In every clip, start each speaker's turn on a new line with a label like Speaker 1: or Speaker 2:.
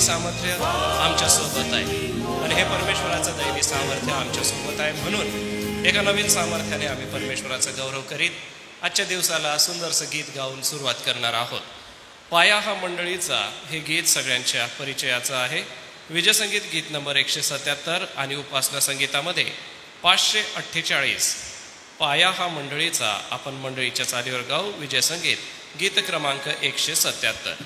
Speaker 1: सामर्थ्य आमच्यासोबत आहे आणि हे परमेश्वराचं दैवी सामर्थ्य आमच्यासोबत आहे. म्हणून एका नवीन सामर्थ्याने आम्ही परमेश्वराचा गौरव करीत आजच्या दिवसाला सुंदरसं गीत गाऊन सुरुवात करणार आहोत. पाया हा मंडळीचा हे गीत सगळ्यांच्या परिचयाचं आहे. विजयसंगीत गीत नंबर 177 आणि उपासना संगीतामध्ये 548. पाया हा मंडळीचा आपण मंडळीच्या चालीवर गाऊ. विजयसंगीत गीत क्रमांक 177.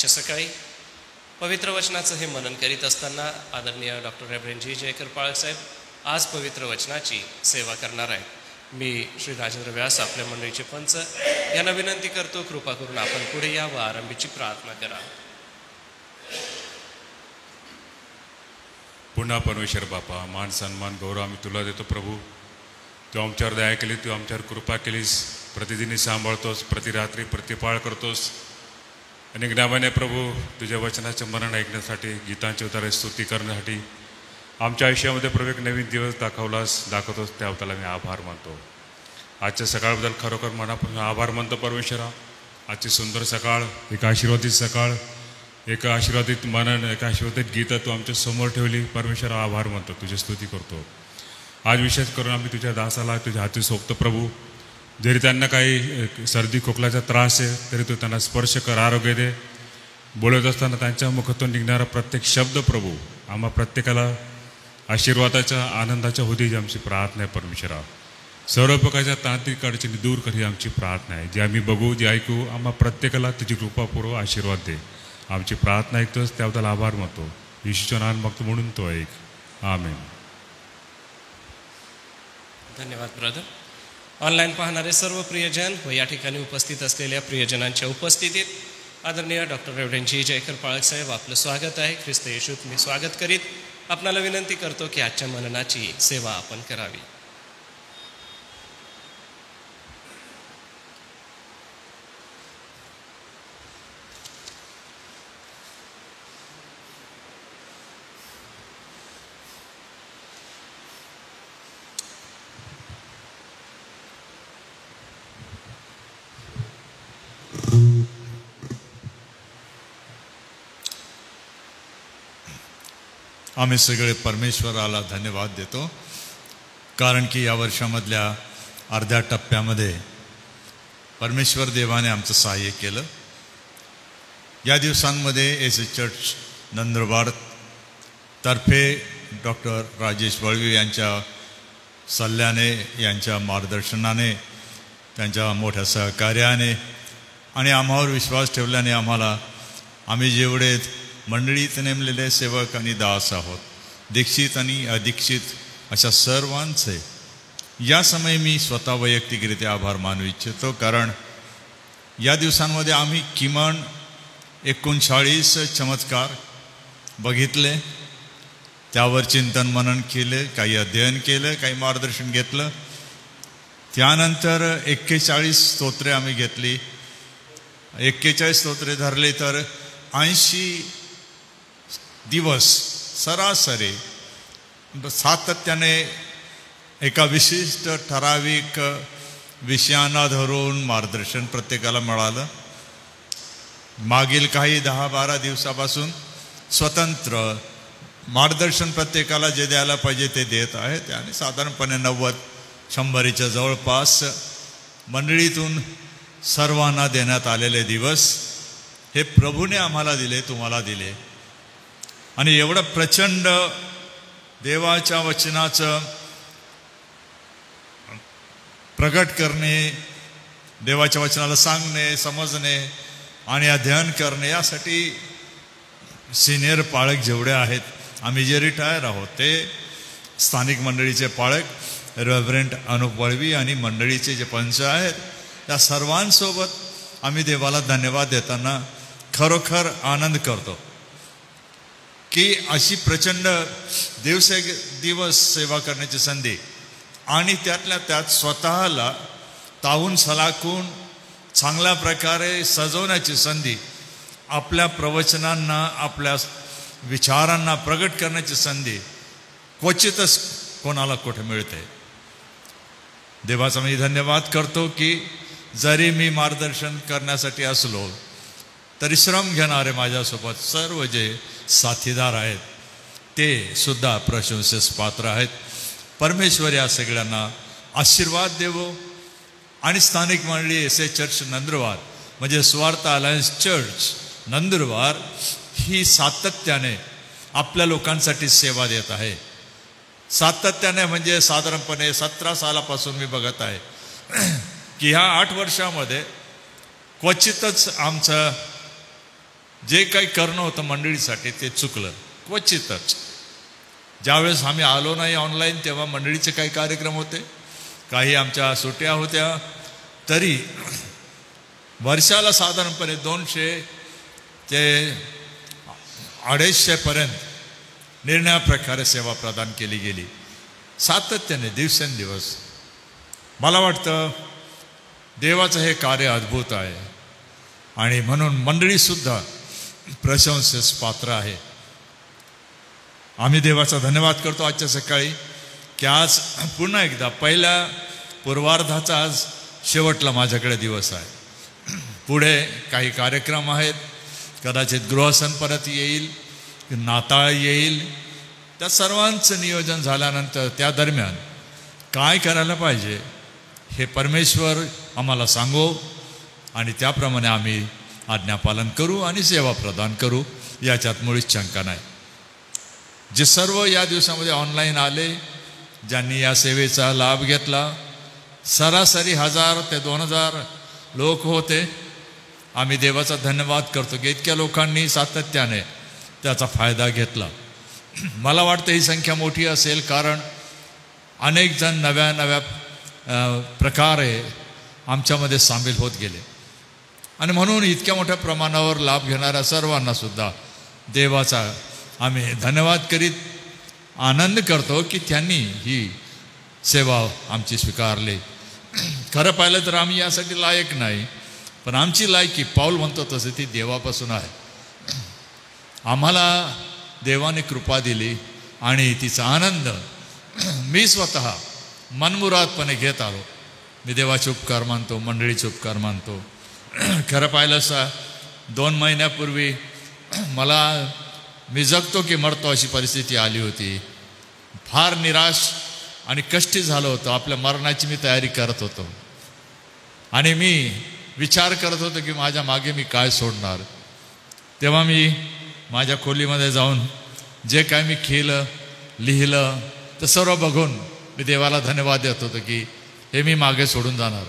Speaker 1: सकाळी पवित्र वचनाचं हे मनन करीत असताना आदरणीय डॉक्टर रेव्हरंड जी जयकर पाळक साहेब आज पवित्र वचनाची सेवा करणार आहे. मी श्री राजेंद्र व्यास आपल्या मंडळीचे पंच यांना विनंती करतो, कृपा करून आपण पुढे या व आरंभीची प्रार्थना करा.
Speaker 2: पुन्हा परमेश्वर बापा, मान सन्मान गौरव आम्ही तुला देतो प्रभू. तू आमच्यावर दया केली, तू आमच्यावर कृपा केलीस, प्रतिदिनी सांभाळतोस, प्रतिरात्री प्रतिपाळ करतोस. अनेक नावाने प्रभू तुझ्या वचनाचे मनन ऐकण्यासाठी, गीतांची उतारे स्तुती करण्यासाठी आमच्या आयुष्यामध्ये प्रभू एक नवीन दिवस दाखवतोस. त्याबद्दल आम्ही आभार मानतो. आजच्या सकाळबद्दल खरोखर मनापासून आभार मानतो परमेश्वरा. आजची सुंदर सकाळ, एक आशीर्वादित सकाळ, एक आशीर्वादित मनन, एक आशीर्वादित गीतं तू आमच्या समोर ठेवली परमेश्वरा. आभार मानतो, तुझी स्तुती करतो. आज विशेष करून आम्ही तुझ्या दासाला तुझ्या हाती सोपतो प्रभू. जरी त्यांना काही सर्दी खोकल्याचा त्रास आहे तरी तू त्यांना स्पर्श कर, आरोग्य दे. बोलत असताना त्यांच्या मुखातून निघणारा प्रत्येक शब्द प्रभू आम्हा प्रत्येकाला आशीर्वादाच्या, आनंदाच्या होती, जी आमची प्रार्थना आहे परमेश्वरा. सर्व प्रकारच्या तांत्रिक अडचणी दूर कर ही आमची प्रार्थना आहे. जे आम्ही बघू, जे ऐकू, आम्हा प्रत्येकाला तुझी कृपापूर्व आशीर्वाद दे. आमची प्रार्थना ऐकतोस, त्याबद्दल आभार मानतो. येशूच्या नावाने मागतो म्हणून तो ऐक. आमेन.
Speaker 1: धन्यवाद ब्रदर. ऑनलाईन पाहणारे सर्व प्रियजन व या ठिकाणी उपस्थित असलेल्या प्रियजनांच्या उपस्थितीत आदरणीय डॉक्टर रेव्हरंड जी जयकर पाळक साहेब आपलं स्वागत आहे. ख्रिस्त येशूत मी स्वागत करीत आपणाला विनंती करतो की आजच्या मननाची सेवा आपण करावी.
Speaker 3: आम्ही सगळे परमेश्वराला धन्यवाद देतो, कारण की या वर्षामधल्या अर्ध्या टप्प्यामध्ये परमेश्वर देवाने आमचं सहाय्य केलं. या दिवसांमध्ये एस चर्च नंदुरबार तर्फे डॉक्टर राजेश वळवी यांच्या सल्ल्याने, यांच्या मार्गदर्शनाने, त्यांच्या मोठ्या सहकार्याने आणि आम्हावर विश्वास ठेवल्याने आम्ही जेवढे मंडळीत नेमलेले सेवक आणि दास आहोत, दीक्षित आणि अदीक्षित अशा सर्वांचे या समयी मी स्वतः वैयक्तिकरित्या आभार मानू इच्छितो. कारण या दिवसांमध्ये आम्ही किमान 39 चमत्कार बघितले, त्यावर चिंतन मनन केले, काही अध्ययन केलं, काही मार्गदर्शन घेतलं. त्यानंतर 41 स्तोत्रे आम्ही घेतली. 41 स्तोत्रे धरले तर 80 दिवस सरासरी सातत्याने एका विशिष्ट ठराविक विषयांना धरून मार्गदर्शन प्रत्येकाला मिळालं. मागील काही 10-12 दिवसापासून स्वतंत्र मार्गदर्शन प्रत्येकाला जे द्यायला पाहिजे ते देत आहेत. आणि साधारणपणे 90-100च्या जवळपास मंडळीतून सर्वांना देण्यात आलेले दिवस हे प्रभूने आम्हाला दिले, तुम्हाला दिले. आणि एवढं प्रचंड देवाच्या वचनाचं प्रगट करणे, देवाच्या वचनाला सांगणे, समजणे आणि अध्ययन करणे, यासाठी सिनियर पाळक जेवढे आहेत, आम्ही जे रिटायर आहोत ते स्थानिक मंडळीचे पाळक रेव्हरंट अनुप वळवी आणि मंडळीचे जे पंच आहेत, त्या सर्वांसोबत आम्ही देवाला धन्यवाद देताना खरोखर आनंद करतो की अशी प्रचंड दिवस सेवा करण्याची संधी आणि त्यातल्या त्यात स्वतःला तावून सलाखून चांगल्या प्रकारे सजवण्याची संधी, आपल्या प्रवचनांना, आपल्या विचारांना प्रगट करण्याची संधी क्वचितच कोणाला कुठे मिळते. देवाचा मी धन्यवाद करतो की जरी मी मार्गदर्शन करण्यासाठी असलो तरी श्रम घेणारे माझ्यासोबत सर्व जे साथीदार आहेत ते सुद्धा प्रशंसेस पात्र आहेत. परमेश्वर या सगळ्यांना आशीर्वाद देवो. आणि स्थानिक मंडळी एस चर्च नंदुरबार म्हणजे स्वार्थ अलायन्स चर्च नंदुरबार ही सातत्याने आपल्या लोकांसाठी सेवा देत आहे. सातत्याने म्हणजे साधारणपणे 17 सालापासून मी बघत आहे की ह्या 8 वर्षामध्ये क्वचितच आमचं जे काही करणं होतं मंडळीसाठी ते चुकलं. क्वचितच ज्यावेळेस आम्ही आलो नाही ऑनलाईन तेव्हा मंडळीचे काही कार्यक्रम होते, काही आमच्या सुट्ट्या होत्या, तरी वर्षाला साधारणपणे 200 ते 250पर्यंत निर्णयाप्रकारे सेवा प्रदान केली गेली सातत्याने दिवसेंदिवस. मला वाटतं देवाचं हे कार्य अद्भुत आहे आणि म्हणून मंडळीसुद्धा प्रशंसेस पात्र आहे. आम्ही देवाचा धन्यवाद करतो आजच्या सकाळी की आज पुन्हा एकदा पहिल्या पूर्वार्धाचा आज शेवटला माझ्याकडे दिवस आहे. पुढे काही कार्यक्रम आहेत, कदाचित गृहसन परत येईल, नाताळ येईल. त्या सर्वांचं नियोजन झाल्यानंतर त्या दरम्यान काय करायला पाहिजे हे परमेश्वर आम्हाला सांगो आणि त्याप्रमाणे आम्ही आज्ञापालन करू आणि सेवा प्रदान करू, याच्यात मुळीच शंका नाही. जे सर्व या दिवसामध्ये ऑनलाईन आले, ज्यांनी या सेवेचा लाभ घेतला, सरासरी 1000 ते 2000 लोक होते. आम्ही देवाचा धन्यवाद करतो की इतक्या लोकांनी सातत्याने त्याचा फायदा घेतला. मला वाटतं ही संख्या मोठी असेल कारण अनेक जण नव्या प्रकारे आमच्यामध्ये सामील होत गेले आणि म्हणून इतक्या मोठ्या प्रमाणावर लाभ घेणाऱ्या सर्वांना सुद्धा देवाचा आम्ही धन्यवाद करीत आनंद करतो की त्यांनी ही सेवा आमची स्वीकारली. खरं पाहिलं तर आम्ही यासाठी लायक नाही, पण आमची लायकी पाऊल म्हणतो तसं ती देवापासून आहे. आम्हाला देवाने कृपा दिली आणि तिचा आनंद मी स्वतः मनमुरादपणे घेत आलो. मी देवाचे उपकार मानतो, मंडळीचे उपकार मानतो. खरं पाहिलं असं 2 महिन्यापूर्वी मी जगतो की मरतो अशी परिस्थिती आली होती. फार निराश आणि कष्टी झालो होतो. आपल्या मरणाची मी तयारी करत होतो आणि मी विचार करत होतो की माझ्या मागे मी काय सोडणार. तेव्हा मी माझ्या खोलीमध्ये जाऊन जे काय मी केलं लिहिलं तर सर्व बघून मी देवाला धन्यवाद देत होतो की हे मी मागे सोडून जाणार.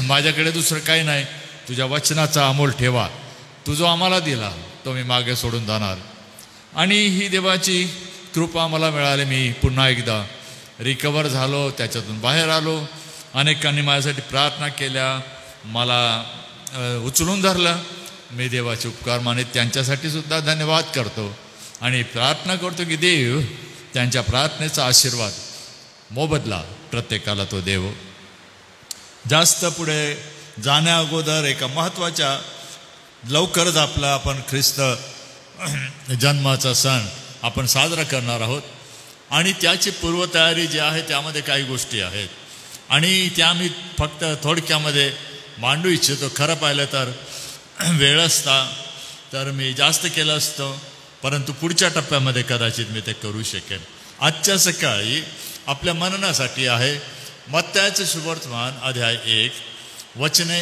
Speaker 3: माझ्याकडे दुसरं काही नाही, तुझ्या वचनाचा अमोल ठेवा, तू जो आम्हाला दिला तो मी मागे सोडून जाणार. आणि ही देवाची कृपा मला मिळाली. मी पुन्हा एकदा रिकवर झालो, त्याच्यातून बाहेर आलो. अनेकांनी माझ्यासाठी प्रार्थना केल्या, मला उचलून धरलं. मी देवाचे उपकार मानित त्यांच्यासाठी सुद्धा धन्यवाद करतो आणि प्रार्थना करतो की देव त्यांच्या प्रार्थनेचा आशीर्वाद मोबदला प्रत्येकाला तो देव. जास्त पुढे जाण्या अगोदर एका महत्त्वाच्या लवकरच आपण ख्रिस्त जन्माचा सण आपण साजरा करणार आहोत आणि त्याची पूर्वतयारी जी आहे त्यामध्ये काही गोष्टी आहेत आणि त्या मी फक्त थोडक्यामध्ये मांडू इच्छितो. खरं पाहिलं तर वेळ असता तर मी जास्त केलं असतं, परंतु पुढच्या टप्प्यामध्ये कदाचित मी ते करू शकेन. आजच्या सकाळी आपल्या मननासाठी आहे मत्तयाचे शुभवर्तमान अध्याय 1 वचने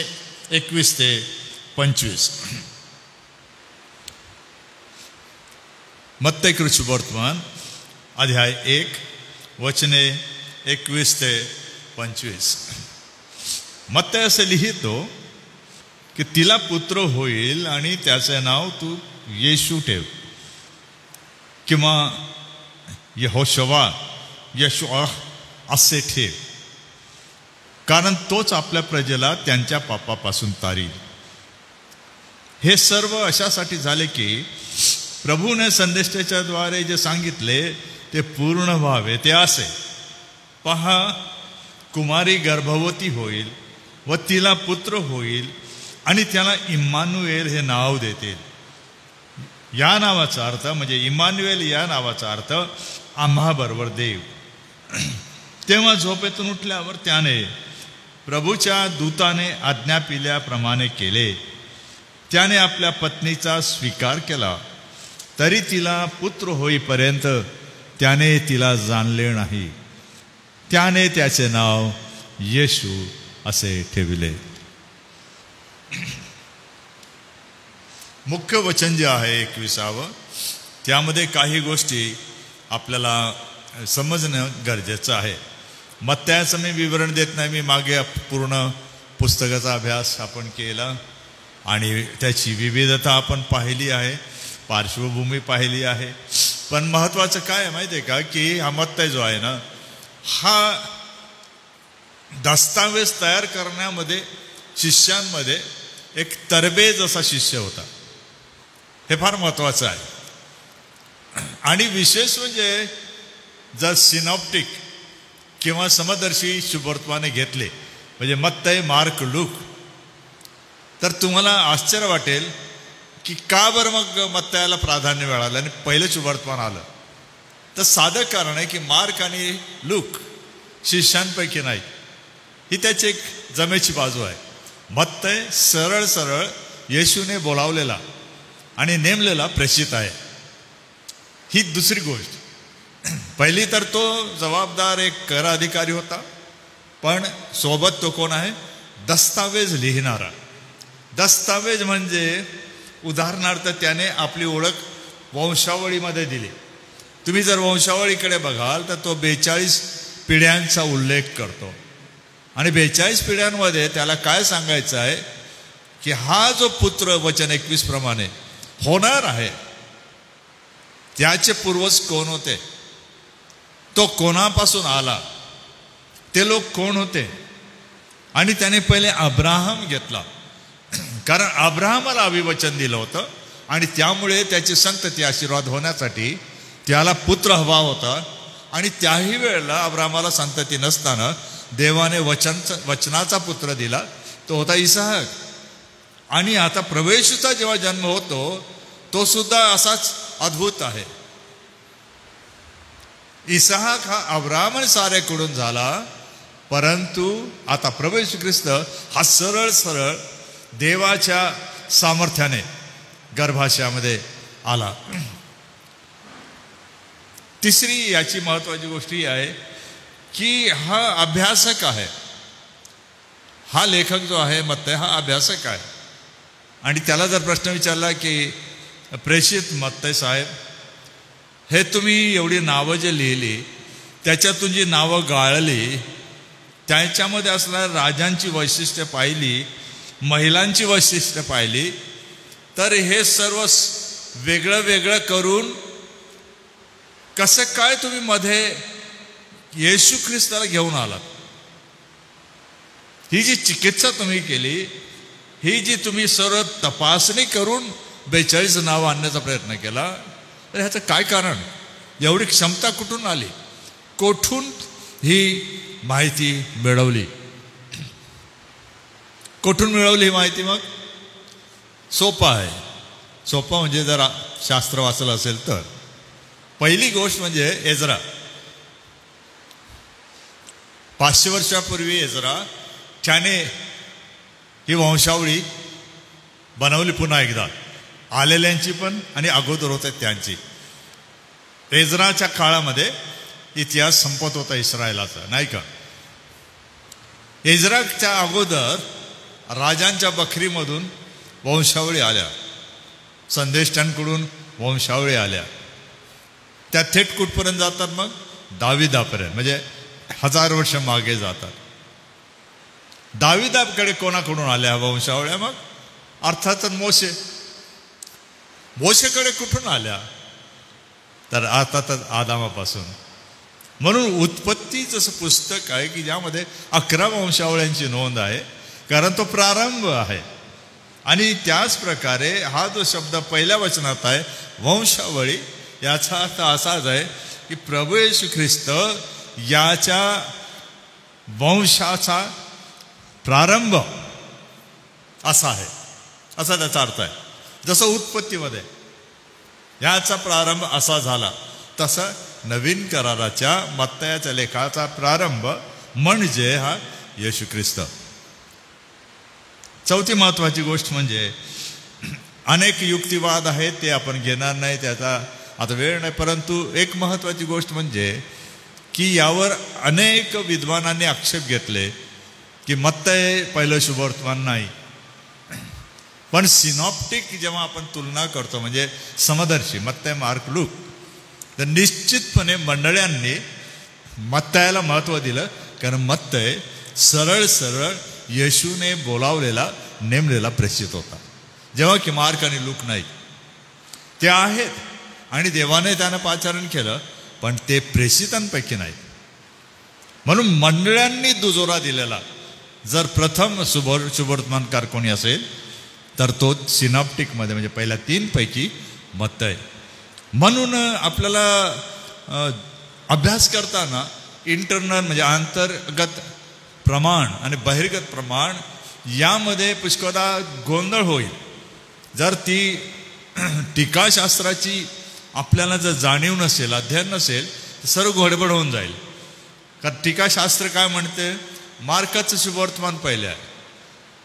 Speaker 3: 21 ते 25. मत्तय शुभवर्तमान अध्याय 1 वचने 21 ते 25. मत्तय असे लिहितो की तिला पुत्र होईल आणि त्याचे नाव तू येशू ठेव किंवा यहोशवा यशुआ असे ठेव, कारण तोच आपल्या प्रजेला त्यांच्या पापापासून तारील. हे सर्व अशासाठी झाले की प्रभूने संदेष्टाच्या द्वारे जे सांगितले ते पूर्ण व्हावे. ते असे, पहा कुमारी गर्भवती होईल व तिला पुत्र होईल आणि त्याला इम्मानुएल हे नाव देतील. या नावाचा अर्थ म्हणजे इम्मानुएल या नावाचा अर्थ आम्हाबरोबर देव. तेव्हा झोपेतून उठल्यावर त्याने प्रभूच्या दूताने आज्ञा पिल्याप्रमाणे केले. त्याने आपल्या पत्नीचा स्वीकार केला, तरी तिला पुत्र होईपर्यंत त्याने तिला जाणले नाही. त्याने त्याचे नाव येशू असे ठेविले. मुख्य वचन जे आहे 21 त्यामध्ये काही गोष्टी आपल्याला समजणं गरजेचं आहे. मत्तयाचं मी विवरण देत नाही, मी मागे पूर्ण पुस्तकाचा अभ्यास आपण केला आणि त्याची विविधता आपण पाहिली आहे, पार्श्वभूमी पाहिली आहे. पण महत्त्वाचं काय माहिती आहे का की हा मत्तय जो आहे ना, हा दस्तावेज तयार करण्यामध्ये शिष्यांमध्ये एक तरबेज असा शिष्य होता. हे फार महत्त्वाचं आहे. आणि विशेष म्हणजे जर सिनॉप्टिक किंवा समदर्शी शुभवर्तमाने घेतले म्हणजे मत्तय मार्क लूक, तर तुम्हाला आश्चर्य वाटेल की का बरं मग मत्तयाला प्राधान्य मिळालं आणि पहिलं शुभवर्तमान आलं. तर साधं कारण आहे की मार्क आणि लूक शिष्यांपैकी नाही. ही त्याची एक जमेची बाजू आहे. मत्तय सरळ सरळ येशूने बोलावलेला आणि नेमलेला प्रेषित आहे. ही दुसरी गोष्ट. पहिली तर तो जबाबदार एक कर अधिकारी होता, पण सोबत तो कोण आहे? दस्तावेज लिहिणारा. दस्तावेज म्हणजे उदाहरणार्थ त्याने आपली ओळख वंशावळीमध्ये दिली. तुम्ही जर वंशावळीकडे बघाल तर तो 42 पिढ्यांचा उल्लेख करतो आणि 42 पिढ्यांमध्ये त्याला काय सांगायचं आहे की हा जो पुत्र वचन 21 प्रमाणे होणार आहे त्याचे पूर्वज कोण होते, तो कोणापासून आला, ते लोक कोण होते. आणि त्याने पहिले अब्राहम घेतला, कारण अब्राहमाला अभिवचन दिलं होतं आणि त्यामुळे त्याची संतती आशीर्वाद होण्यासाठी त्याला पुत्र हवा होता आणि त्याही वेळेला अब्रामाला संतती नसताना देवाने वचनाचा पुत्र दिला, तो होता इसाहक. आणि आता प्रभूचा जेव्हा जन्म होतो तो सुद्धा असाच अद्भुत आहे. इसाहक हा अब्राहम साऱ्याकडून झाला, परंतु आता प्रभू येशू ख्रिस्त हा सरळ सरळ देवाच्या सामर्थ्याने गर्भाशयामध्ये आला. तिसरी याची महत्वाची गोष्ट ही आहे की हा अभ्यासक आहे. हा लेखक जो आहे मत्तय हा अभ्यासक आहे. आणि त्याला जर प्रश्न विचारला की प्रेषित मत्तय साहेब, हे तुम्ही एवढी नावं जे लिहिली, त्याच्यातून जी नावं गाळली, त्याच्यामध्ये असणाऱ्या राजांची वैशिष्ट्य पाहिली, महिलांची वैशिष्ट्य पाहिली, तर हे सर्व वेगळं वेगळं करून कसं काय तुम्ही मध्ये येशू ख्रिस्ताला घेऊन आलात? ही जी चिकित्सा तुम्ही केली, ही जी तुम्ही सर्व तपासणी करून 42 नावं आणण्याचा प्रयत्न केला, तर ह्याचं काय कारण? एवढी क्षमता कुठून आली? कोठून ही माहिती मिळवली? कुठून मिळवली ही माहिती? मग सोपं आहे. सोपं म्हणजे जरा शास्त्र वाचलं असेल तर पहिली गोष्ट म्हणजे एजरा. 500 वर्षापूर्वी एजरा त्याने ही वंशावळी बनवली पुन्हा एकदा, आलेल्यांची पण आणि अगोदर होत्या त्यांची. एजराच्या काळामध्ये इतिहास संपत होता इस्रायलाचा, नाही का? एजराच्या अगोदर राजांच्या बखरीमधून वंशावळी आल्या, संदेष्टांकडून वंशावळी आल्या. त्या थेट कुठपर्यंत जातात? मग दाविदापर्यंत, म्हणजे 1000 वर्ष मागे जातात. दाविदाकडे कोणाकडून आल्या वंशावळ्या? मग अर्थातच मोशेकडे कुठून आल्या? तर अर्थातच आदामापासून. म्हणून उत्पत्तीचं पुस्तक आहे की ज्यामध्ये 11 वंशावळ्यांची नोंद आहे, कारण तो प्रारंभ आहे. आणि त्याच प्रकारे हा जो शब्द पहिल्या वचनात आहे वंशावळी, याचा अर्थ असाच आहे की प्रभू येशू ख्रिस्त याच्या वंशाचा प्रारंभ असा आहे, असा त्याचा अर्थ आहे. जसं उत्पत्तीमध्ये याचा प्रारंभ असा झाला, तसं नवीन कराराच्या मत्तयाच्या लेखाचा प्रारंभ म्हणजे हा येशू ख्रिस्त. चौथी महत्वाची गोष्ट म्हणजे अनेक युक्तिवाद आहेत, ते आपण घेणार नाही, त्याचा आता वेळ नाही. परंतु एक महत्वाची गोष्ट म्हणजे की यावर अनेक विद्वानांनी आक्षेप घेतले की मत्तय पहिलं शुभवर्तमान नाही. पण सिनॉप्टिक जेव्हा आपण तुलना करतो, म्हणजे समदर्शी मत्तय, मार्क, लूक, तर निश्चितपणे मंडळ्यांनी मत्तयाला महत्त्व दिलं, कारण मत्तय सरळ सरळ येशूने बोलावलेला नेमलेला प्रेषित होता, जेव्हा की मार्क आणि लूक नाही. ते आहेत आणि देवाने त्यानं पाचारण केलं, पण ते प्रेषितांपैकी नाही. म्हणून मंडळांनी दुजोरा दिलेला जर प्रथम शुभवर्तमानकार कोणी असेल तर तो सिनॉप्टिकमध्ये, म्हणजे पहिल्या 3 पैकी मत्तय. म्हणून आपल्याला अभ्यास करताना इंटरनल म्हणजे अंतर्गत प्रमाण आणि बहिर्गत प्रमाण यामध्ये पुष्कळदा गोंधळ होईल. जर ती टीकाशास्त्राची आपल्याला जर जाणीव नसेल, अध्ययन नसेल, तर सर्व गडबड होऊन जाईल. कारण टीकाशास्त्र काय म्हणते? मार्काचं शुभवर्तमान पहिले आहे,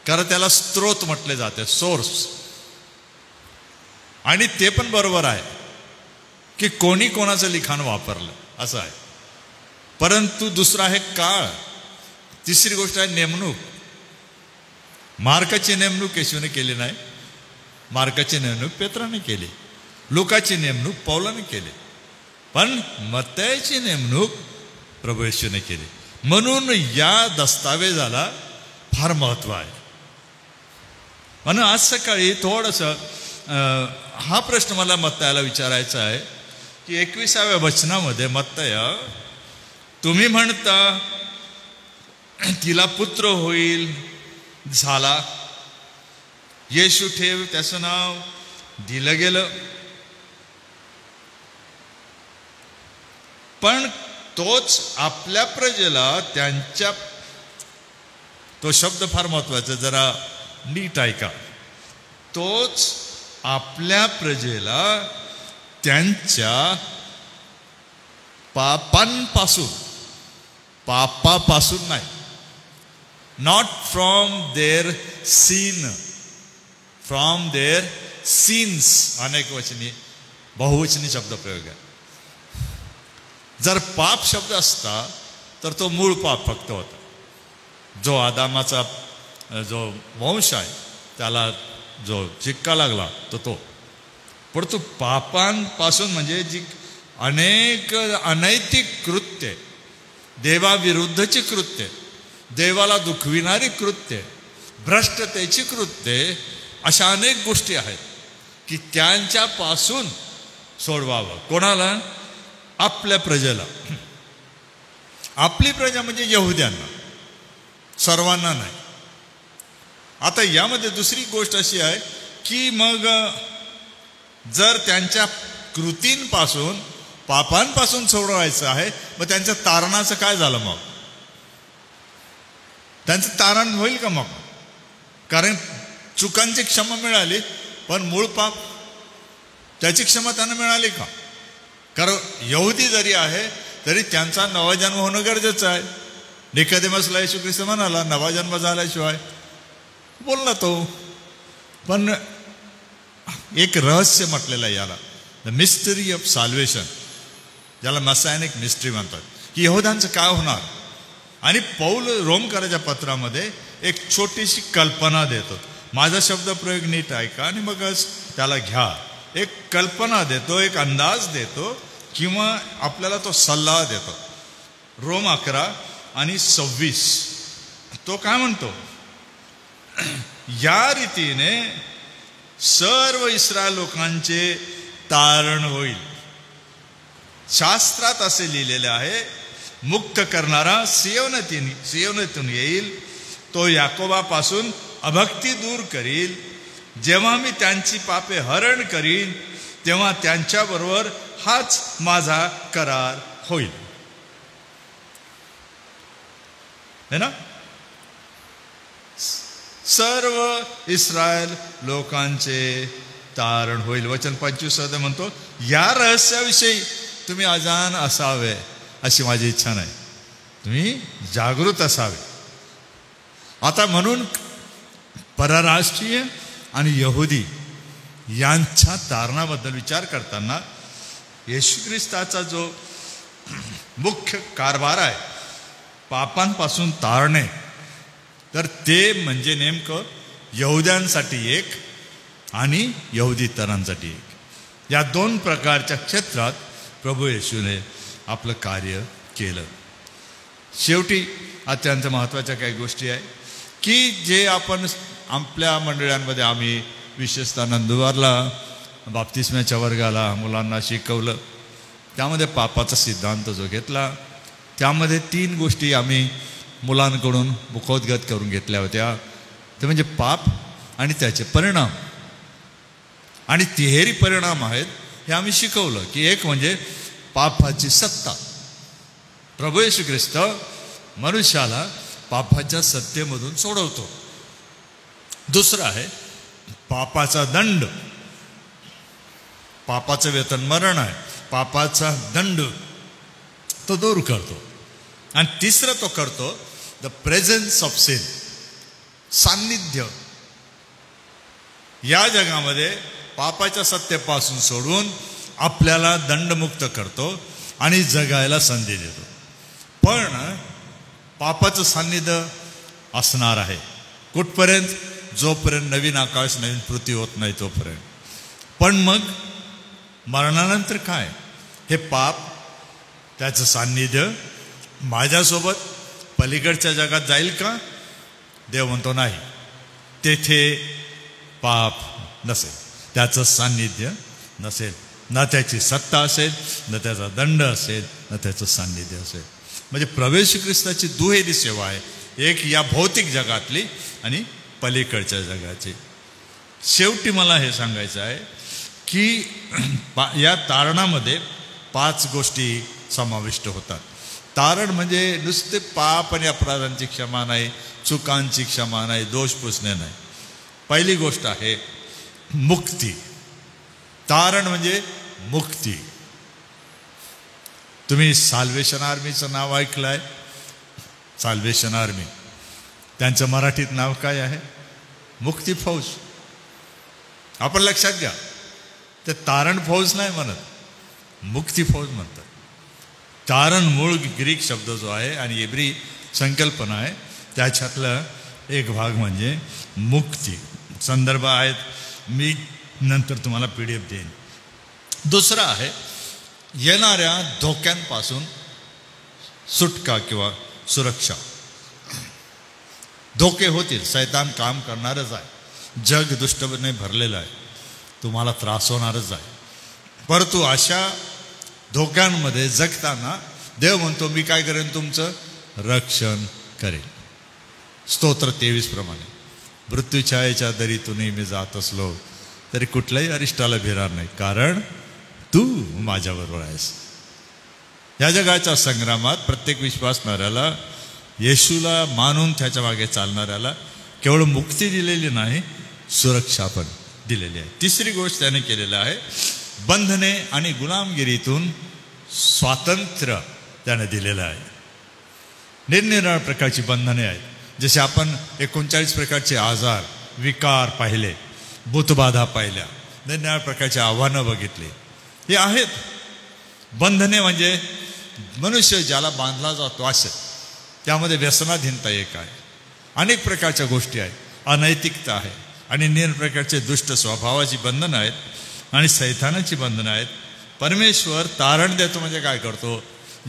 Speaker 3: कारण त्याला स्त्रोत म्हटले जाते, सोर्स. आणि ते पण बरोबर आहे की कोणी कोणाचं लिखाण वापरलं असं आहे. परंतु दुसरा आहे काळ. तिसरी गोष्ट आहे नेमणूक. मार्काची नेमणूक येशूने केली नाही, मार्काची नेमणूक पेत्राने केली, लुकाची नेमणूक पौलाने केली, पण मत्तयाची नेमणूक प्रभू येशूने केली. म्हणून या दस्तावेजाला फार महत्व आहे. म्हणून आज सकाळी थोडंसं हा प्रश्न मला मत्तयाला विचारायचा आहे की 21व्या वचनामध्ये मत्तय, तुम्ही म्हणता तिला पुत्र होईल, झाला, येशू ठेव त्याचं नाव दिलं गेलं. पण तोच आपल्या प्रजेला त्यांच्या, तो शब्द फार महत्वाचा, जरा नीट ऐका, तोच आपल्या प्रजेला त्यांच्या पापापासून नाही, not from their sin, from their sins, अनेक वचनी बहुवचनी शब्द प्रयोग आहे. जर पाप शब्द असता तर तो मूळ पाप फक्त होता, जो आदामाचा जो वंश आहे त्याला जो चिक्का लागला तो. पण तो पापांपासून म्हणजे जी अनेक अनैतिक कृत्य, देवाविरुद्धची कृत्य, देवाला दुखविणारी कृत्य, भ्रष्टतेची कृत्य, अशा अनेक गोष्टी आहेत की त्यांच्यापासून सोडवावं. कोणाला? आपल्या प्रजेला. आपली प्रजा म्हणजे यहुद्यांना, सर्वांना नाही. आता यामध्ये दुसरी गोष्ट अशी आहे की मग जर त्यांच्या कृतींपासून, पापांपासून सोडवायचं आहे, मग त्यांच्या तारणाचं काय झालं? मग त्यांचं तारण होईल का? मग कारण चुकांची क्षमा मिळाली, पण मूळ पाप त्याची क्षमा त्यांना मिळाली का? कारण यहुदी जरी आहे तरी त्यांचा नवा जन्म होणं गरजेचं आहे. निकोदेमसला येशू ख्रिस्त म्हणाला, नवा जन्म झाल्याशिवाय, बोलला तो. पण एक रहस्य म्हटलेलं आहे याला, द मिस्टरी ऑफ साल्वेशन, ज्याला मसायनिक मिस्ट्री म्हणतात, की यहुदांचं काय होणार. आणि पौल रोमकराच्या पत्रामध्ये एक छोटीशी कल्पना देतो. माझा शब्द प्रयोग नीट ऐका आणि मगच त्याला घ्या. एक कल्पना देतो, एक अंदाज देतो, किंवा आपल्याला तो सल्ला देतो. रोम 11:26 तो काय म्हणतो? या रीतीने सर्व इस्रायल लोकांचे तारण होईल. शास्त्रात असे लिहिलेले आहे, मुक्त करणारा सियोनातून येईल, तो याकोबापासून अभक्ती दूर करील. जेव्हा मी त्यांची पापे हरण करीन, तेव्हा त्यांच्याबरोबर हाच माझा करार होईल. है ना? सर्व इस्रायल लोकांचे तारण होईल. वचन 25 म्हणतो, या रहस्याविषयी तुम्ही अजान असावे अशी माझी इच्छा नाही, तुम्ही जागृत असावे. आता म्हणून परराष्ट्रीय आणि यहुदी यांच्या तारणाबद्दल विचार करताना येशू ख्रिस्ताचा जो मुख्य कारभार आहे पापांपासून तारणे, तर ते म्हणजे नेमकं यहुद्यांसाठी एक आणि यहुदीतरांसाठी एक, या दोन प्रकारच्या क्षेत्रात प्रभू येशूने आपलं कार्य केलं. शेवटी अत्यंत महत्त्वाच्या काही गोष्टी आहे की जे आपण आपल्या मंडळांमध्ये आम्ही विशेषतः नंदुरबारला बाप्तिस्म्याच्या वर्गाला मुलांना शिकवलं. त्यामध्ये पापाचा सिद्धांत जो घेतला, त्यामध्ये 3 गोष्टी आम्ही मुलांकडून मुखोद्गत करून घेतल्या होत्या. ते म्हणजे पाप आणि त्याचे परिणाम, आणि तिहेरी परिणाम आहेत हे आम्ही शिकवलं. की एक म्हणजे पापाची सत्ता, प्रभू येशू ख्रिस्त मनुष्याला पापाच्या सत्तेमधून सोडवतो. दुसरं आहे पापाचा दंड, पापाचं वेतन मरण आहे, पापाचा दंड तो दूर करतो. आणि तिसरं तो करतो द प्रेझेन्स ऑफ सिन, सान्निध्य. या जगामध्ये पापाच्या सत्तेपासून सोडून आपल्याला दंडमुक्त करतो आणि जगायला संधी देतो. पण पापाचं सान्निध्य असणार आहे कुठपर्यंत? जोपर्यंत नवीन आकाश नवीन पृथ्वी होत नाही तोपर्यंत. पण मग मरणानंतर काय? हे पाप, त्याचं सान्निध्य माझ्यासोबत पलीकडच्या जगात जाईल का? देव म्हणतो नाही, तेथे पाप नसेल, त्याचं सान्निध्य नसेल, ना त्याची सत्ता असेल, ना त्याचा दंड असेल, ना त्याचं सान्निध्य असेल. म्हणजे प्रवेश ख्रिस्ताची दुहेरी सेवा आहे, एक या भौतिक जगातली आणि पलीकडच्या जगाची. शेवटी मला हे सांगायचं आहे की या तारणामध्ये 5 गोष्टी समाविष्ट होतात. तारण म्हणजे नुसते पाप आणि अपराधांची क्षमा नाही, चुकांची क्षमा नाही, दोष पुसणे नाही. पहिली गोष्ट आहे मुक्ती. तारण म्हणजे मुक्ती. तुम्ही साल्वेशन आर्मीचं नाव ऐकलंय? साल्वेशन आर्मी, त्यांचं मराठीत नाव काय आहे? मुक्ती फौज. आपण लक्षात घ्या, ते तारण फौज नाही म्हणत, मुक्ती फौज म्हणतात. तारण मूळ ग्रीक शब्द जो आहे आणि इब्री संकल्पना आहे, त्याच्यातलं एक भाग म्हणजे मुक्ती. संदर्भ आहेत, मी नंतर तुम्हाला PDF देईन. दुसरा आहे येणाऱ्या धोक्यांपासून सुटका किंवा सुरक्षा. धोके होतील, शैतान काम करणारच आहे, जग दुष्टपणे भरलेलं आहे, तुम्हाला त्रास होणारच आहे. परंतु अशा धोक्यांमध्ये जगताना देव म्हणतो मी काय करेन? तुमचं रक्षण करेन. स्तोत्र 23 प्रमाणे, मृत्यूछायेच्या दरीतूनही मी जात असलो तरी कुठल्याही अरिष्टाला भिणार नाही, कारण तू माझ्याबरोबर आहेस. या जगाच्या संग्रामात प्रत्येक विश्वासणाऱ्याला, येशूला मानून त्याच्या मागे चालणाऱ्याला केवळ मुक्ती दिलेली नाही, सुरक्षा पण दिलेली आहे. तिसरी गोष्ट त्याने केलेलं आहे, बंधने आणि गुलामगिरीतून स्वातंत्र्य त्याने दिलेलं आहे. निरनिराळ्या प्रकारची बंधने आहेत. जसे आपण 39 प्रकारचे आजार, विकार पाहिले, भूतबाधा पाहिल्या, निरनिराळ्या प्रकारचे आव्हानं बघितली. हे आहेत बंधने. म्हणजे मनुष्य ज्याला बांधला जातो असं, त्यामध्ये व्यसनाधीनता एक आहे, अनेक प्रकारच्या गोष्टी आहेत, अनैतिकता आहे आणि निरनिराळ्या प्रकारचे दुष्ट स्वभावाची बंधनं आहेत आणि सैतानाची बंधनं आहेत. परमेश्वर तारण देतो म्हणजे काय करतो?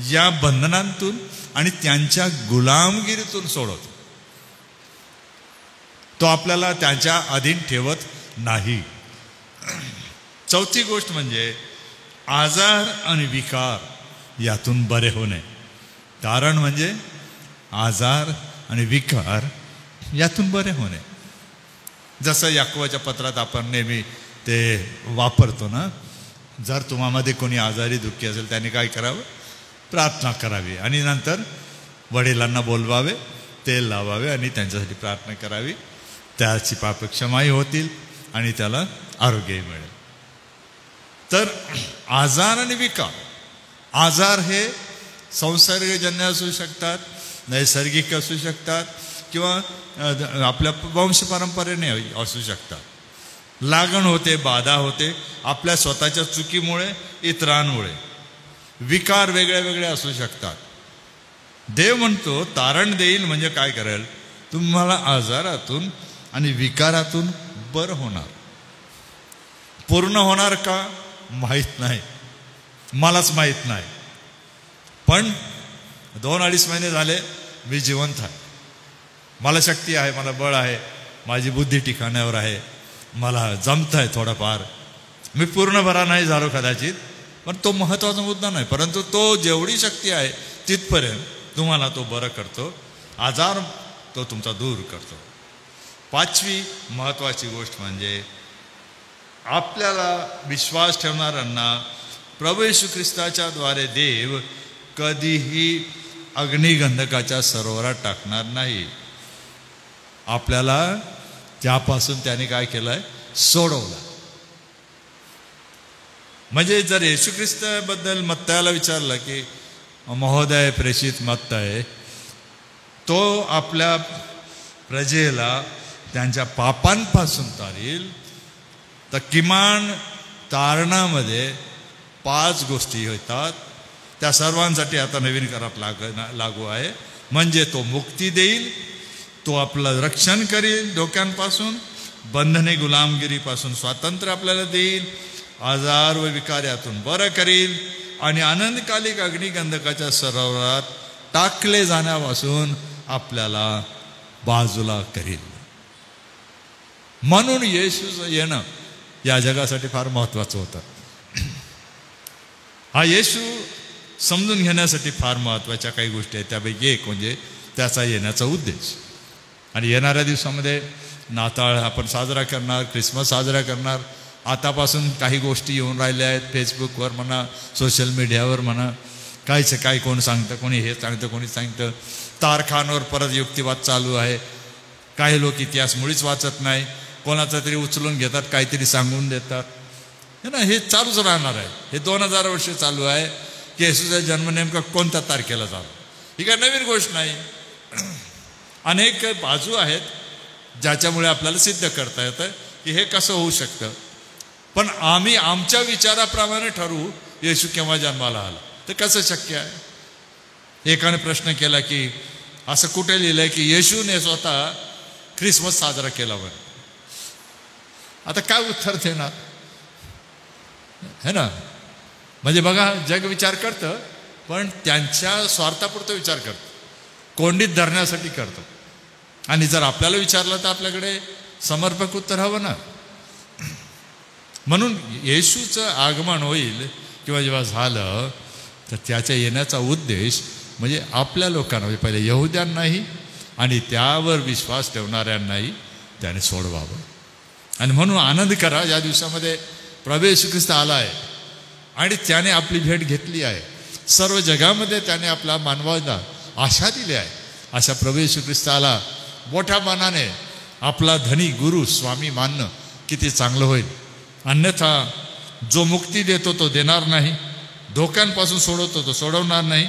Speaker 3: या बंधनांतून आणि त्यांच्या गुलामगिरीतून सोडवतो. तो आपल्याला त्यांच्या अधीन ठेवत नाही. चौथी गोष्ट म्हणजे आजार आणि विकार यातून बरे होणे. तारण म्हणजे आजार आणि विकार यातून बरे होणे. जसं याकोबाच्या पत्रात आपण नेहमी ते वापरतो ना, जर तुम्हामध्ये कोणी आजारी दुःखी असेल त्याने काय करावं? प्रार्थना करावी आणि नंतर वडिलांना बोलवावे, तेल लावावे आणि त्यांच्यासाठी प्रार्थना करावी. त्याची पापक्षमाही होतील आणि त्याला आरोग्यही मिळेल. तर आजार आणि विकार, आजार हे संसर्गजन्य असू शकतात, नैसर्गिक असू शकतात किंवा आपल्या वंश परंपरेने असू शकतात. लागण होते, बाधा होते आपल्या स्वतःच्या चुकीमुळे, इतरांमुळे. विकार वेगळे वेगळे असू शकतात. देव म्हणतो तारण देईल म्हणजे काय करेल? तुम्हाला आजारातून आणि विकारातून बरं होणार. पूर्ण होणार का माहीत नाही, मलाच माहीत नाही, पण 2-2.5 महिने झाले मी जिवंत आहे, मला शक्ती आहे, मला बळ आहे, माझी बुद्धी ठिकाण्यावर आहे, मला जमत आहे थोडंफार. मी पूर्ण बरा नाही झालो कदाचित, पण तो महत्त्वाचा मुद्दा नाही. परंतु तो जेवढी शक्ती आहे तिथपर्यंत तुम्हाला तो बरं करतो, आजार तो तुमचा दूर करतो. 5वी महत्त्वाची गोष्ट म्हणजे आपल्याला विश्वास ठेवणाऱ्यांना प्रभू येशू ख्रिस्ताच्या द्वारे देव कधीही अग्निगंधकाच्या सरोवरात टाकणार नाही. आपल्याला त्यापासून त्याने काय केलंय? सोडवलं. म्हणजे जर येशू ख्रिस्ताबद्दल मत्तायाला विचारलं की महोदय प्रेषित मत्ताय, तो आपल्या प्रजेला त्यांच्या पापांपासून तारील, तर किमान तारणामध्ये 5 गोष्टी होतात. त्या सर्वांसाठी आता नवीन करार लागू आहे. म्हणजे तो मुक्ती देईल, तो आपलं रक्षण करेल धोक्यांपासून, बंधने गुलामगिरीपासून स्वातंत्र्य आपल्याला देईल, आजार व विकार यातून बरं करेल आणि आनंदकालिक अग्निगंधकाच्या सरोवरात टाकले जाण्यापासून आपल्याला बाजूला करेल. म्हणून येशूचं येणं या जगासाठी फार महत्त्वाचं होतं. हा येशू समजून घेण्यासाठी फार महत्त्वाच्या काही गोष्टी आहेत. त्यापैकी एक म्हणजे त्याचा येण्याचा उद्देश. आणि येणाऱ्या दिवसामध्ये नाताळ आपण साजरा करणार, ख्रिसमस साजरा करणार. आतापासून काही गोष्टी येऊन राहिल्या आहेत फेसबुकवर म्हणा, सोशल मीडियावर म्हणा, कायचं काय कोण सांगतं, कोणी हे सांगतं, कोणी सांगतं. तारखांवर परत युक्तिवाद चालू आहे. काही लोक इतिहास मुळीच वाचत नाही, कोणाचा तरी उचलून घेतात, काहीतरी सांगून देतात. हे ना, हे चालूच राहणार आहे. हे 2000 वर्ष चालू आहे की येशूचा जन्म नेमका कोणत्या तारखेला झाला. ही काय नवीन गोष्ट नाही. अनेक बाजू आहेत ज्याच्यामुळे आपल्याला सिद्ध करता येतं की हे कसं होऊ शकतं. पण आम्ही आमच्या विचाराप्रमाणे ठरवू येशू केव्हा जन्माला आला. ते कसं शक्य आहे. एकाने प्रश्न केला की असं कुठे लिहिलंय की येशूने स्वतः ख्रिसमस साजरा केला म्हणे. आता काय उत्तर देणार है ना. म्हणजे बघा, जग विचार करतं पण त्यांच्या स्वार्थापुरतं विचार करतं, कोंडीत धरण्यासाठी करतं. आणि जर आपल्याला विचारलं तर आपल्याकडे समर्पक उत्तर हवं ना. म्हणून येशूचं आगमन होईल किंवा जेव्हा झालं तर त्याच्या येण्याचा उद्देश म्हणजे आपल्या लोकांना, म्हणजे पहिले यहुद्यांनाही आणि त्यावर विश्वास ठेवणाऱ्यांनाही त्याने सोडवावं. आणि म्हणून आनंद करा, या दिवसामध्ये प्रभू येशू ख्रिस्त आला आहे आणि त्याने आपली भेट घेतली आहे. सर्व जगामध्ये त्याने आपल्या मानवाला आशा दिली आहे. अशा प्रभू येशू ख्रिस्ताला मोठ्या मनाने आपला धनी गुरु स्वामी मानणं किती चांगलं होईल. अन्यथा जो मुक्ती देतो तो देणार नाही, धोक्यांपासून सोडवतो तो सोडवणार नाही.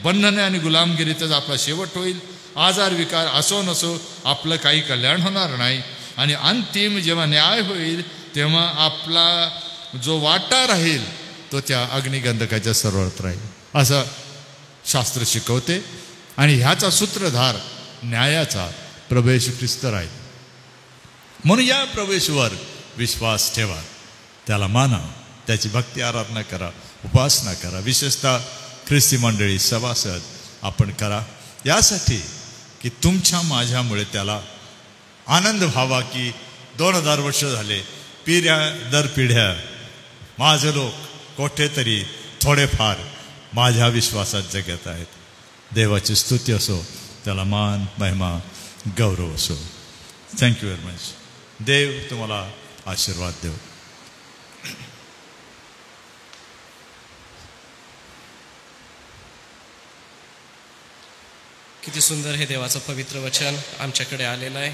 Speaker 3: बंधने आणि गुलामगिरीतच आपला शेवट होईल. आजार विकार असो नसो आपलं काही कल्याण होणार नाही. आणि अंतिम जेव्हा न्याय होईल तेव्हा आपला जो वाटा राहील तो त्या अग्निगंधकाच्या सरोवरात राहील असं शास्त्र शिकवते. आणि ह्याचा सूत्रधार न्यायाचा प्रभू येशू ख्रिस्त राहील. म्हणून या प्रभू येशूवर विश्वास ठेवा, त्याला माना, त्याची भक्ती आराधना करा, उपासना करा. विशेषतः ख्रिस्ती मंडळी सभासद आपण करा, यासाठी की तुमच्या माझ्यामुळे त्याला आनंद व्हावा की 2000 वर्ष झाले पिढ्या दर पिढ्या माझे लोक कोठेतरी थोडेफार माझ्या विश्वासात जगत आहेत. देवाची स्तुती असो, त्याला मान महिमा गौरव असो. Thank you very much. देव तुम्हाला आशीर्वाद देव.
Speaker 1: किती सुंदर हे देवाचं पवित्र वचन आमच्याकडे आलेलं आहे.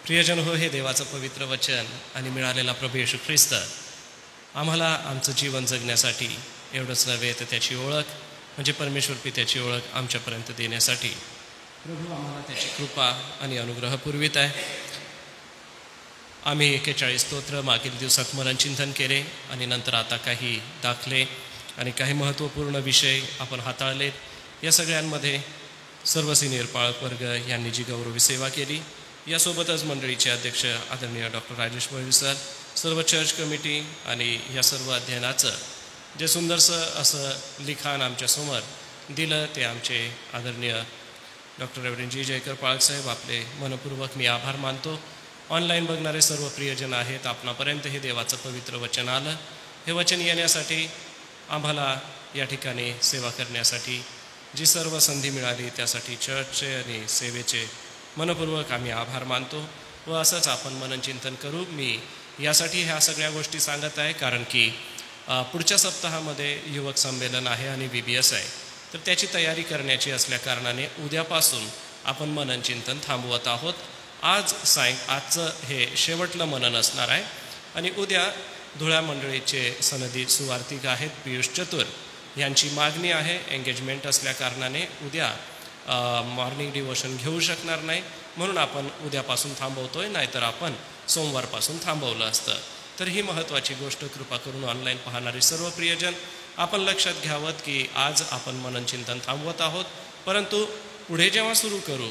Speaker 1: प्रियजन हो, हे देवाचं पवित्र वचन आणि मिळालेला प्रभू येशू ख्रिस्त आम्हाला आमचं जीवन जगण्यासाठी एवढंच नव्हे तर त्याची ओळख म्हणजे परमेश्वर पित्याची ओळख आमच्यापर्यंत देण्यासाठी प्रभू आम्हाला त्याची कृपा आणि अनुग्रह पुरवित आहे. आम्ही 41 स्तोत्र मागील दिवसात मननचिंतन केले आणि नंतर आता काही दाखले आणि काही महत्त्वपूर्ण विषय आपण हाताळलेत. या सगळ्यांमध्ये सर्व सिनियर पाळक वर्ग यांनी जी गौरवी सेवा केली, यासोबतच मंडळीचे अध्यक्ष आदरणीय डॉक्टर राजेश भोईर सर, सर्व चर्च कमिटी आणि या सर्व अध्ययनाचं जे सुंदरसं असं लिखाण आमच्यासमोर दिलं ते आमचे आदरणीय डॉक्टर रेव्हरंड जी जयकर पाळकसाहेब, आपले मनपूर्वक मी आभार मानतो. ऑनलाईन बघणारे सर्व प्रियजन आहेत, आपणापर्यंत हे देवाचं पवित्र वचन आलं. हे वचन येण्यासाठी आम्हाला या ठिकाणी सेवा करण्यासाठी जी सर्व संधी मिळाली त्यासाठी चर्चचे आणि सेवेचे मनपूर्वक आम्ही आभार मानतो. व असंच आपण मननचिंतन करू. मी यासाठी ह्या सगळ्या गोष्टी सांगत आहे कारण की पुढच्या सप्ताहामध्ये युवक संमेलन आहे आणि VBS आहे, तर त्याची तयारी करण्याची असल्याकारणाने उद्यापासून आपण मननचिंतन थांबवत आहोत. आजचं हे शेवटलं मनन असणार आहे आणि उद्या धुळ्या मंडळीचे सनदी सुवार्तिक आहेत पियुष चतुर, यांची मागणी आहे. एंगेजमेंट असल्याकारणाने उद्या मॉर्निंग डिवोशन घेऊ शकणार नाही, म्हणून आपण उद्यापासून थांबवतोय, नाहीतर आपण सोमवारपासून थांबवलं असतं. तर ही महत्त्वाची गोष्ट कृपा करून ऑनलाईन पाहणारे सर्व प्रियजन आपण लक्षात घ्यावं की आज आपण मननचिंतन थांबवत आहोत, परंतु पुढे जेव्हा सुरू करू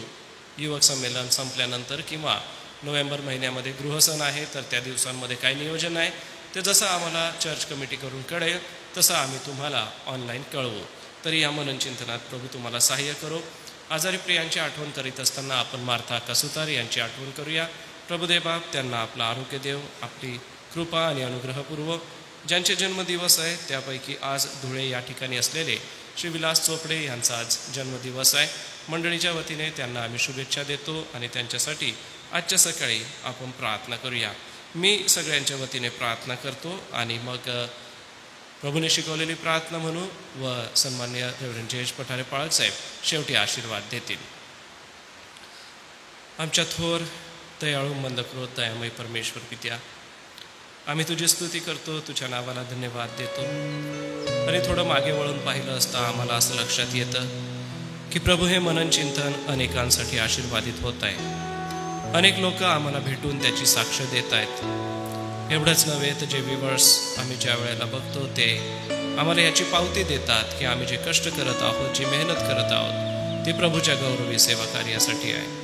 Speaker 1: युवक संमेलन संपल्यानंतर किंवा नोव्हेंबर महिन्यामध्ये गृहसण आहे, तर त्या दिवसांमध्ये काय नियोजन आहे ते जसं आम्हाला चर्च कमिटीकडून कळेल तसं आम्ही तुम्हाला ऑनलाईन कळवू. तरी या मननचिंतनात प्रभू तुम्हाला सहाय्य करो. आजारी प्रियांची आठवण करीत असताना आपण मार्था कसुतार यांची आठवण करूया. प्रभुदेव बाप त्यांना आपला आरोग्य देव, आपली कृपा आणि अनुग्रहपूर्व. ज्यांचे जन्मदिवस आहे त्यापैकी आज धुळे या ठिकाणी असलेले श्री विलास चोपडे यांचा आज जन्मदिवस आहे. मंडळीच्या वतीने त्यांना आम्ही शुभेच्छा देतो आणि त्यांच्यासाठी आजच्या सकाळी आपण प्रार्थना करूया. मी सगळ्यांच्या वतीने प्रार्थना करतो आणि मग प्रभूने शिकवलेली प्रार्थना म्हणू व सन्माननीय रेव्हरंड जयेश पठारे पाळक साहेब शेवटी आशीर्वाद देतील. आमच्या थोर दयाळू मंदक्रोध दयामय परमेश्वर पित्या, आम्ही तुझी स्तुती करतो, तुझ्या नावाला धन्यवाद देतो. आणि थोडं मागे वळून पाहिलं असता आम्हाला असं लक्षात येतं की प्रभू हे मनन चिंतन अनेकांसाठी आशीर्वादित होत आहे. अनेक लोक आम्हाला भेटून त्याची साक्ष देत आहेत. एवढंच नव्हे तर जे व्ह्यूवर्स आम्ही ज्या वेळेला बघतो ते आम्हाला याची पावती देतात की आम्ही जे कष्ट करत आहोत, जी मेहनत करत आहोत, ते प्रभूच्या गौरवी सेवा कार्यासाठी आहे.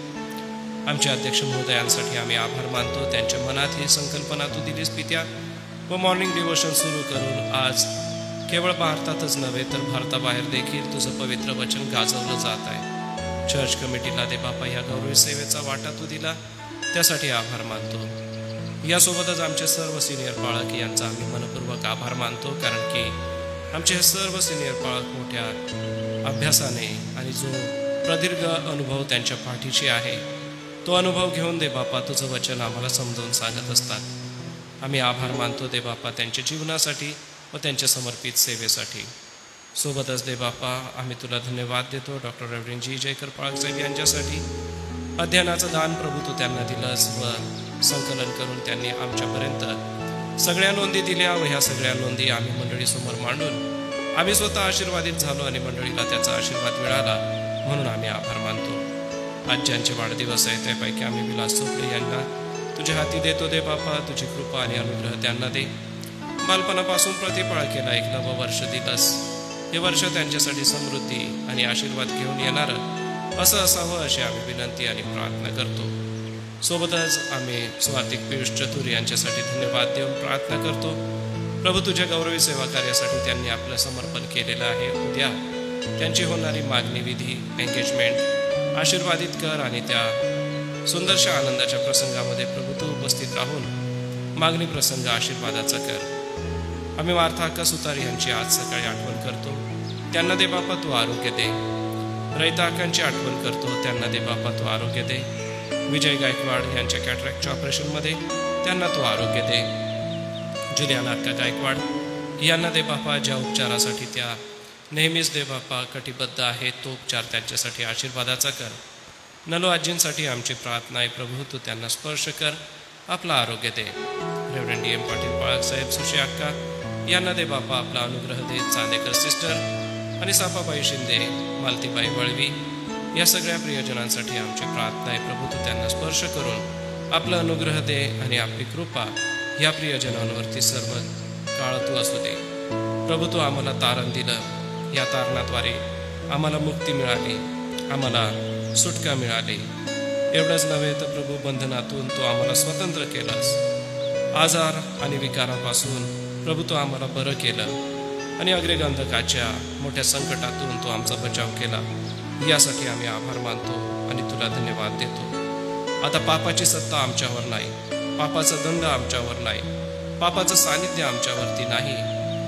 Speaker 1: आमच्या अध्यक्ष महोदयांसाठी आम्ही आभार मानतो. त्यांच्या मनात ही संकल्पना तू दिलीस पित्या व मॉर्निंग डिवोशन सुरू करून आज केवळ भारतातच नव्हे तर भारताबाहेर देखील तुझं पवित्र वचन गाजवलं जात आहे. चर्च कमिटीला दे बापा या गौरवी सेवेचा वाटा तू दिला, त्यासाठी आभार मानतो. यासोबतच आमचे सर्व सिनियर पाळक यांचा आम्ही मनपूर्वक आभार मानतो, कारण की आमचे हे सर्व सिनियर पाळक मोठ्या अभ्यासाने आणि जो प्रदीर्घ अनुभव त्यांच्या पाठीशी आहे तो अनुभव घेऊन दे बापा तुझं वचन आम्हाला समजावून सांगत असतात. आम्ही आभार मानतो दे बापा त्यांच्या जीवनासाठी व त्यांच्या समर्पित सेवेसाठी. सोबतच दे बापा आम्ही तुला धन्यवाद देतो डॉक्टर रेव्हरंड जी जयकर पाळक साहेब यांच्यासाठी. अध्ययनाचं दान प्रभू तू त्यांना दिलंस व संकलन करून त्यांनी आमच्यापर्यंत सगळ्या नोंदी दिल्या व ह्या सगळ्या नोंदी आम्ही मंडळीसमोर मांडून आम्ही स्वतः आशीर्वादित झालो आणि मंडळीला त्याचा आशीर्वाद मिळाला, म्हणून आम्ही आभार मानतो. आज ज्यांचे वाढदिवस आहे त्यापैकी आम्ही विलास चोपडे यांना तुझ्या हाती देतो दे बापा. तुझी कृपा आणि अनुग्रह त्यांना दे. बालपणापासून प्रतिपाळकेला एक नवं वर्ष दिलंस. हे वर्ष त्यांच्यासाठी समृद्धी आणि आशीर्वाद घेऊन येणारं असं असावं अशी आम्ही विनंती आणि प्रार्थना करतो. सोबतच आम्ही स्वातिक पियुष चतुर यांच्यासाठी धन्यवाद देऊन प्रार्थना करतो. प्रभू तुझ्या गौरवी सेवा कार्यासाठी त्यांनी आपलं समर्पण केलेलं आहे. उद्या त्यांची होणारी मागणी विधी एंगेजमेंट आशीर्वादित कर आणि त्या सुंदरशा आनंदाच्या प्रसंगामध्ये प्रभू तू उपस्थित राहून मागणी प्रसंग आशीर्वादाचा कर. आम्ही मार्था अक्का सुतार यांची आज सकाळी आठवण करतो. त्यांना दे बापा तू आरोग्य दे. रयता अक्कांची आठवण करतो. त्यांना दे बापा तू आरोग्य दे. विजय गायकवाड यांच्या कॅटरॅक्टच्या ऑपरेशनमध्ये त्यांना तू आरोग्य दे. जुलियाना अक्का गायकवाड यांना दे बापा ज्या उपचारासाठी त्या नेहमीच दे बापा कटिबद्ध आहे तो उपचार त्यांच्यासाठी आशीर्वादाचा कर. नलो आजींसाठी आमची प्रार्थना आहे प्रभू तू त्यांना स्पर्श कर, आपला आरोग्य दे. रेव्हरंड डी एम पाटील पाळक साहेब सुशी अक्का यांना दे बापा आपला अनुग्रह दे. चांदेकर सिस्टर आणि सापाबाई शिंदे मालतीबाई वळवी या सगळ्या प्रियजनांसाठी आमची प्रार्थना आहे प्रभू तू त्यांना स्पर्श करून आपला अनुग्रह दे आणि आपली कृपा या प्रियजनांवरती सर्व काळ तू असू दे. प्रभू तू आम्हाला तारण दिलं, या तारणाद्वारे आम्हाला मुक्ती मिळाली, आम्हाला सुटका मिळाली. एवढंच नव्हे तर प्रभू बंधनातून तू आम्हाला स्वतंत्र केलास. आजार आणि विकारापासून प्रभू तू आम्हाला बरं केलं आणि अग्रेगंधकाच्या मोठ्या संकटातून तू आमचा बचाव केला. यासाठी आम्ही आभार मानतो आणि तुला धन्यवाद देतो. आता पापाची सत्ता आमच्यावर नाही, पापाचा दंड आमच्यावर नाही, पापाचं सानिध्य आमच्यावरती नाही,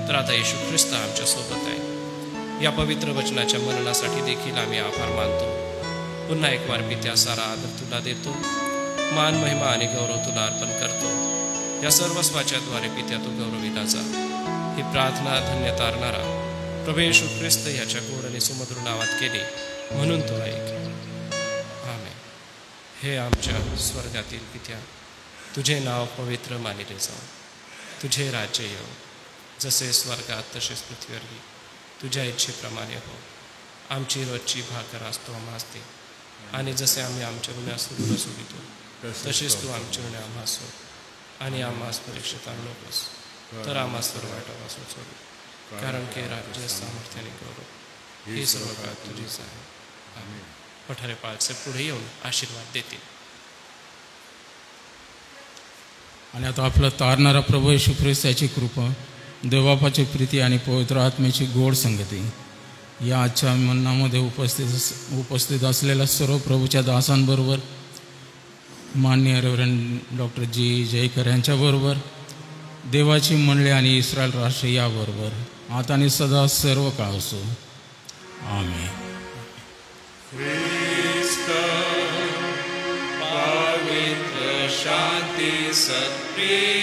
Speaker 1: तर आता येशू ख्रिस्त आमच्यासोबत आहे. या पवित्र वचनाच्या मननासाठी देखील आम्ही आभार मानतो. पुन्हा एक वार पित्या सारा आदर तुला देतो, मान महिमा आणि गौरव तुला अर्पण करतो. या सर्वस्वाच्याद्वारे पित्या तू गौरविला जा. ही प्रार्थना धन्य तारणारा प्रभू येशू ख्रिस्त याच्या गोड आणि सुमधुर नावात केली म्हणून तुला ऐक. आमेन. हे आमच्या स्वर्गातील पित्या, तुझे नाव पवित्र मानिले जाओ, तुझे राज्य येऊ, जसे स्वर्गात तसेच पृथ्वीवरही तुझ्या इच्छेप्रमाणे हो. आमची रोजची भाकर आज तू आम्हास दे, आणि जसे आम्ही आमच्या गुन्ह्यास सोडितो तसेच तू आमच्या गुन्हे आम्हास सोड, आणि आम्हास परीक्षेत आणू नकोस, तर आम्हास सर्व वाईटापासून सोड. कारण की राज्य, सामर्थ्य आणि गौरव हे सर्व काळ तुझीच आहे. आमेन. पठारे पाळक पुढे येऊन आशीर्वाद देतील.
Speaker 4: आणि आता आपला तारणारा प्रभू येशू ख्रिस्त याची कृपा, देवबापाची प्रीती आणि पवित्र आत्म्याची गोड संगती या आजच्या मन्नामध्ये उपस्थित असलेल्या सर्व प्रभूच्या दासांबरोबर, माननीय रेव्हरंड डॉक्टर जी जयकर यांच्याबरोबर, देवाची मंडळी आणि इस्रायल राष्ट्र याबरोबर आता आणि सदा सर्व काळ असो. आमेन.
Speaker 1: पवित्र शांती सत्प्रीती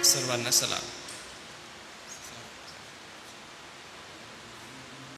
Speaker 1: सर्वांना सलाम.